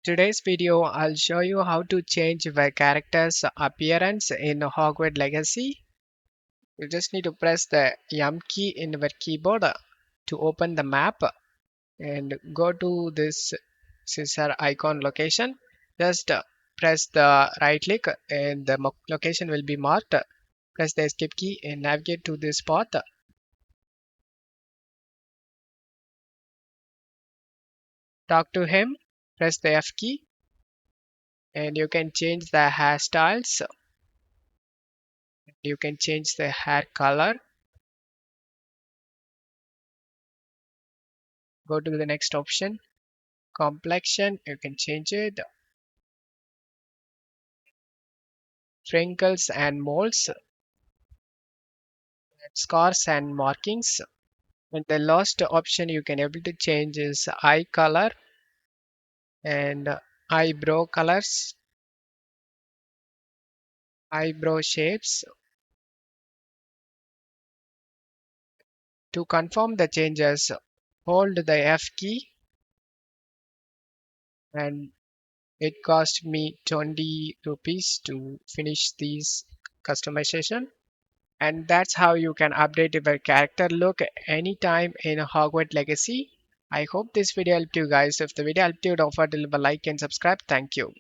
Today's video, I'll show you how to change the character's appearance in Hogwarts Legacy. You just need to press the M key in your keyboard to open the map and go to this scissor icon location. Just press the right click and the location will be marked. Press the escape key and navigate to this spot. Talk to him, press the F key, and you can change the hairstyles. You can change the hair color. Go to the next option, complexion. You can change it. Wrinkles and moles, scars and markings. And the last option you can able to change is eye color and eyebrow colors, eyebrow shapes. To confirm the changes, hold the F key, and it cost me 20 rupees to finish these customization. And that's how you can update your character look anytime in Hogwarts Legacy. I hope this video helped you guys. If the video helped you, don't forget to leave a like and subscribe. Thank you.